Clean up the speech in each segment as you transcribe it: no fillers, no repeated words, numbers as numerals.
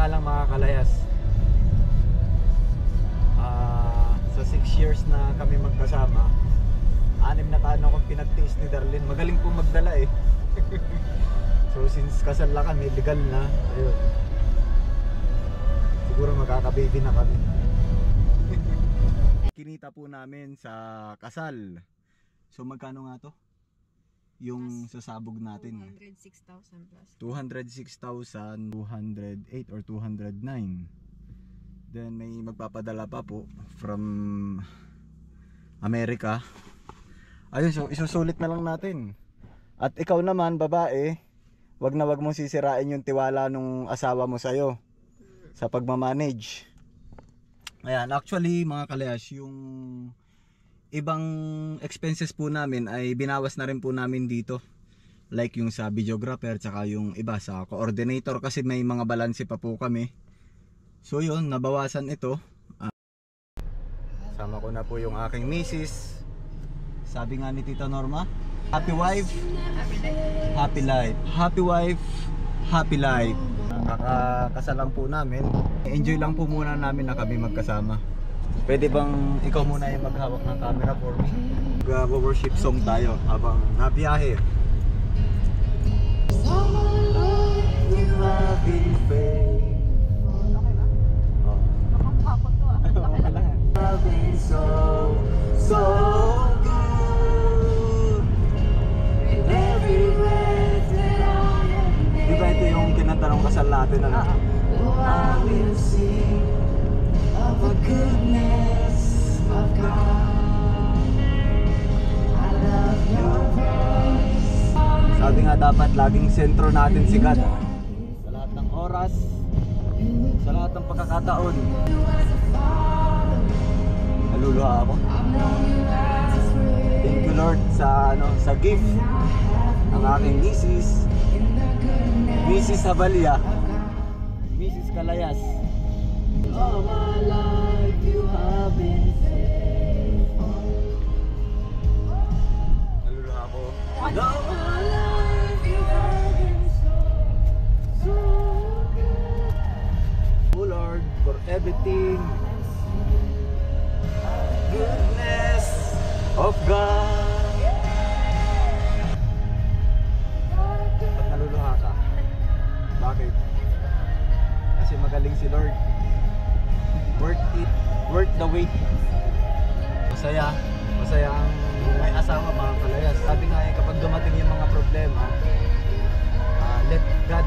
nga lang mga kalayas, sa 6 years na kami magkasama, 6 na taon akong pinagtiis ni Darlene. Magaling po magdala eh. So since kasal na kami, legal na, ayun, siguro magkaka-baby na kami. Kinita po namin sa kasal. So magkano nga to? Yung sasabog natin 206,000 plus. 206,208 or 209. Then may magpapadala pa po from Amerika. Ayun, so isusulit na lang natin. At ikaw naman, babae, wag na wag mong sisirain yung tiwala nung asawa mo sa'yo sa pagmamanage. Ayan, actually mga kalayas, yung ibang expenses po namin ay binawas na rin po namin dito. Like yung sa videographer, tsaka yung iba sa coordinator, kasi may mga balanse pa po kami. So yun, nabawasan ito. Sama ko na po yung aking misis. Sabi nga ni Tita Norma, happy wife, happy life. Happy wife, happy life. Kakasal lang po namin. Enjoy lang po muna namin na kami magkasama. Pwede bang ikaw muna yung maghawak ng camera for me? Mag-worship song tayo habang nabiyahe. So good in every breath that I am. Diba ito yung kinatanong kasal natin, ano? I will sing of the goodness of God. I love your voice. Sabi nga dapat laging sentro natin si God. Sa lahat ng oras, sa lahat ng pagkakataon. Naluluha ako. Thank you Lord sa sa gift ng aking misis, Mrs. Habalia, Mrs. Kalayas. All my life you have been faithful. Naluluha ako. All my life you have been so good. Oh Lord, for everything, goodness of God. Ba't naluluha ka? Bakit? Kasi magaling si Lord. Worth it, worth the wait. Masaya, masaya ang may asawa mga kalayas. Sabi nga kapag dumating yung mga problema, let God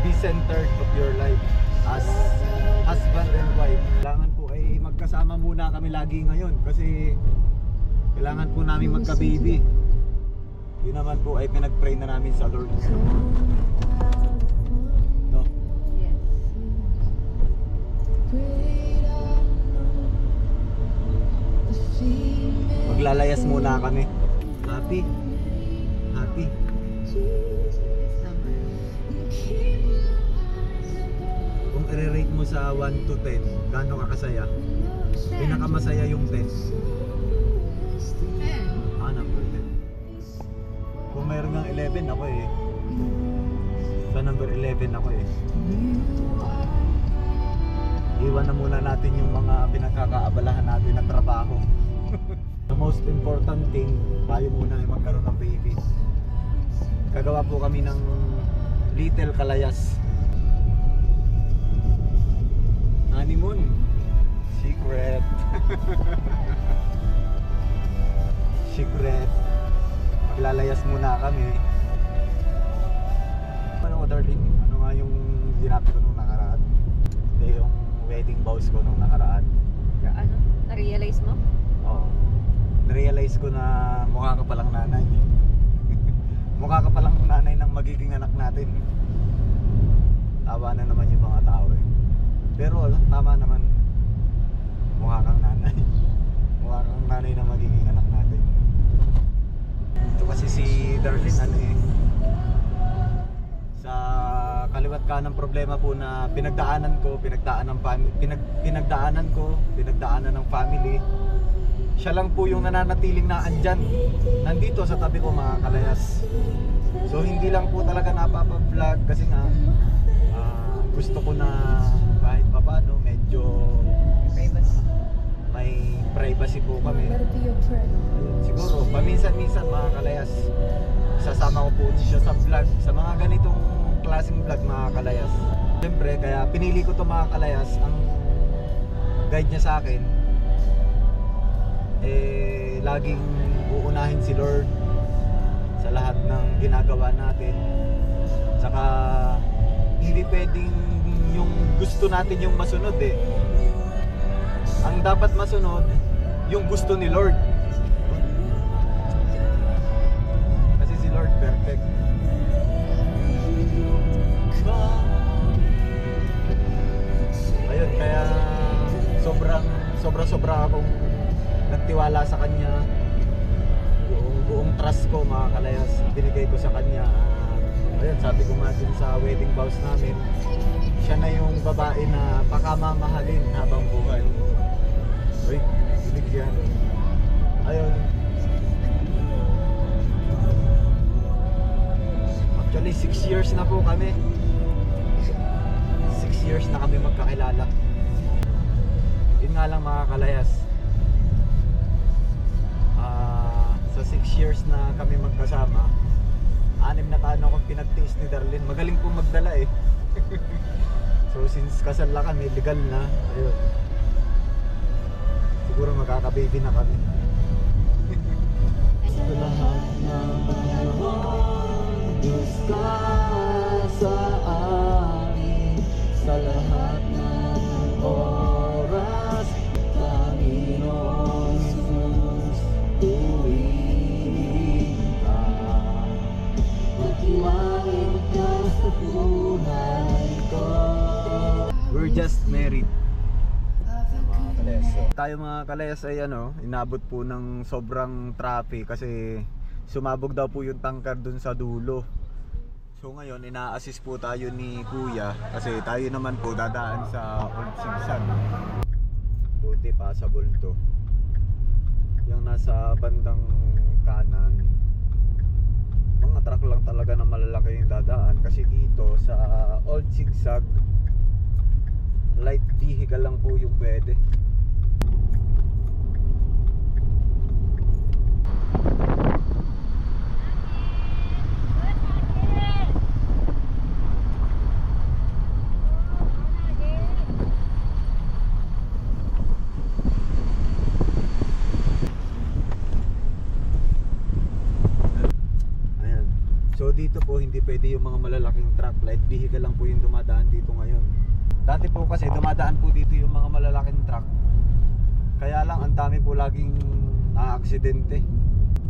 be centered of your life as husband and wife. Kailangan po ay magkasama muna kami lagi ngayon kasi kailangan po namin magka-baby. Yun naman po ay pinag-pray na namin sa Lord. No? Yes. Maglalayas muna kami. Happy? Happy? Kung i-rate mo sa 1 to 10, gaano ka kasaya? Pinakamasaya yung 10. Number 10. Kung mayroon ng 11 ako eh. Sa number 11 ako eh. Iwan na muna natin yung mga pinagkakaabalahan natin na trabaho. The most important thing, tayo muna ay magkaroon ng baby. Gagawa po kami ng Little Kalayas honeymoon. Secret. Secret. Maglalayas muna kami. Ano ko darling? Ano nga yung ginapit ko nung nakaraan? Hindi, yung wedding vows ko nung nakaraan. Ano? Na-realize mo? Oo. Na-realize ko na mukha ka palang nanay. Mukha ka palang nanay ng magiging anak natin. Tawa na naman yung mga tao eh. Pero tama naman. Mukha kang nanay. Mukha kang nanay ng magiging anak natin. Ito kasi si Darlene ano eh, sa kaliwat ka ng problema po na pinagdaanan ko, pinagdaanan ng family. Siya lang po yung nananatiling na andyan, nandito sa tabi ko mga kalayas. So hindi lang po talaga napapa-vlog kasi nga gusto gusto ko na kahit pa paano medyo Privacy. may privacy po kami. Ayun, siguro paminsan-minsan mga kalayas sasama ko po siya sa vlog, sa mga ganitong klaseng vlog mga kalayas. Siyempre kaya pinili ko to mga kalayas, ang guide niya sa akin laging uunahin si Lord sa lahat ng ginagawa natin. Saka hindi pwedeng yung gusto natin yung masunod eh. Ang dapat masunod yung gusto ni Lord. Kasi si Lord perfect. Ayun, kaya sobra akong nagtiwala sa kanya. Buong trust ko mga kalayas binigay ko sa kanya. Ayun, sabi ko nga din sa wedding vows namin, siya na yung babae na pakamamahalin habang buhay. Uy, binigyan. Ayun. Actually 6 years na po kami. 6 years na kami magkakilala. Yun nga lang mga kalayas, sa 6 years na kami magkasama, 6 na taon akong pinagtiis ni Darlene. Magaling po magdala eh. So since kasal na kami, legal na. Ayun, siguro magkaka-baby na kami. Sa lahat ng Diyos ka sa amin, sa lahat ng oras, Panginoon Jesus, tuwing ka magtiwalay ka sa buhay ko. We're just married. Tayo mga kalayas ay inabot po ng sobrang traffic kasi sumabog daw po yung tanker dun sa dulo. So ngayon ina-assist po tayo ni Kuya kasi tayo naman po dadaan sa Old Sigsag. Buti passable to. Yung nasa bandang kanan, mga truck lang talaga na malalaki yung dadaan kasi dito sa Old Sigsag light vehicle lang po yung pwede. Ayan. So dito po hindi pwede yung mga malalaking truck, light vehicle lang po yung dumadaan dito ngayon. Dati po kasi dumadaan po dito yung mga malalaking truck. Kaya lang ang dami po laging na-aksidente.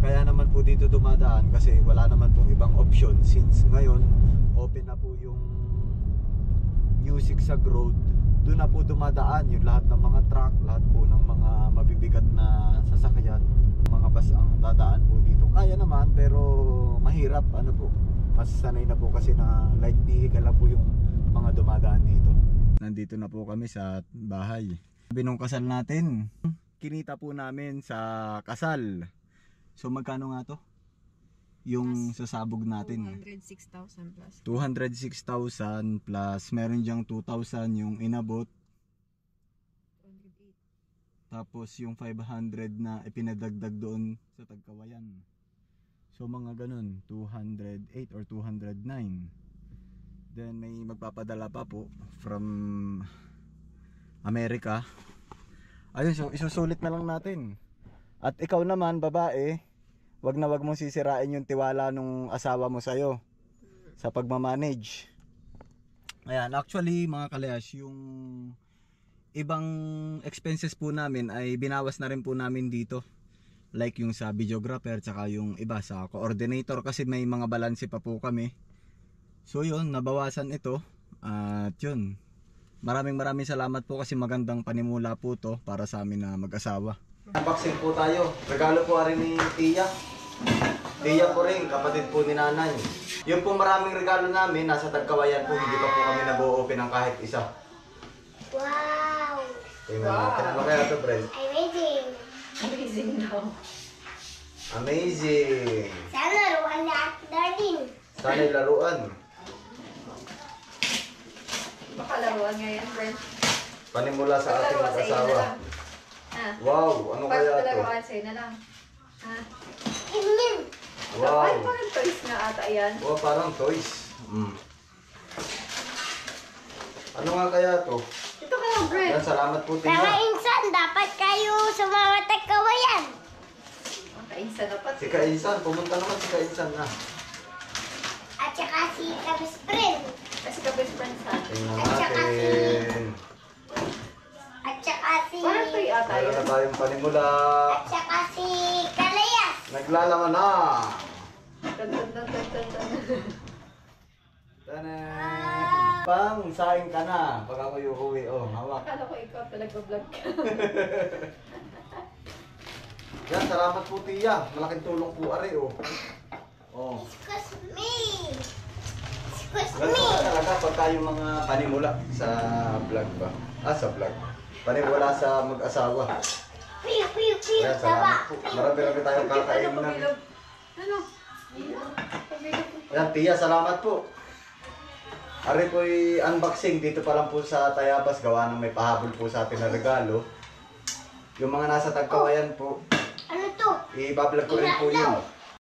Kaya naman po dito dumadaan kasi wala naman pong ibang option. Since ngayon open na po yung New Sigsag Road, doon na po dumadaan yung lahat ng mga truck, lahat po ng mga mabibigat na sasakyan. Mga bus ang dadaan po dito. Kaya naman pero mahirap po. Mas sanay na po kasi na light vehicle lang po yung mga dumadaan dito. Nandito na po kami sa bahay. Sabi nung kasal natin, kinita po namin sa kasal. So magkano nga to? Yung sasabog natin. 206,000 plus. 206,000 plus meron diyang 2,000 yung inabot. 208. Tapos yung 500 na ipinadagdag doon sa Tagkawayan. So mga ganun, 208 or 209. Then may magpapadala pa po from Amerika. Ayun, so isusulit na lang natin. At ikaw naman babae, wag na wag mong sisirain yung tiwala nung asawa mo sa'yo sa pagmamanage. Ayan, actually mga kalayas, yung ibang expenses po namin ay binawas na rin po namin dito. Like yung sa videographer, tsaka yung iba sa coordinator kasi may mga balanse pa po kami. So yun, nabawasan ito. At yun, maraming salamat po kasi magandang panimula po to para sa amin na mag-asawa. Unboxing po tayo. Regalo po rin ni Tia. Tia po rin, kapatid po ni Nanay. Yung po maraming regalo namin, nasa Tagkawayan po, hindi pa po kami nag-o-open ng kahit isa. Wow! Tingnan natin. Ano kaya ito, Brent? Amazing! Amazing daw. Amazing! Sana laruan na at Darlene. Sana'y laruan. Baka laruan ngayon, Brent. Panimula sa ating Paglaruan sa iyo na mag-asawa. lang. Ha? Wow, ano kaya to? Paglaruan sa iyo na lang. Ha? Ganyan. Ay, Wow. parang toys na ata yan. Wow, parang toys. Ano nga kaya to? Ito ka lang, Brent. Yan, salamat po Mga Tina. insan, dapat kayo sumama kawayan. Kainsa na pati. Si Kainsan, pumunta naman si Kainsan na. At saka si Kabis Friend. Kasi ka best friends ha. Tingnan At saka natin. At saka si... Parang toy ata Meron yun. na tayong panimula. At saka si Kalayas. Naglalaman na. Tan. Tanan! Pang, saing ka na. Pag ako uuwi, oh, hawak. Akala ko ikaw nag-vlog ka. Yan, salamat po Tia. Malaking tulong po, are, oh. Oh. Excuse me. Excuse Ganito me. ka talaga pagka yung mga panimula sa vlog ba? Sa vlog. Panimula sa mag-asawa. Piu, piu, piu. Yan, Tawa. salamat po. Marami-rami tayong kakain Ano, na. pabilog? Ano? Pabilog. Yan, Tia, salamat po. Ari po'y unboxing dito pa lang po sa Tayabas. Gawa ng may pahabol po sa atin na regalo. Yung mga nasa Tagkawayan po, Ano to? i-vlog ko rin po yun.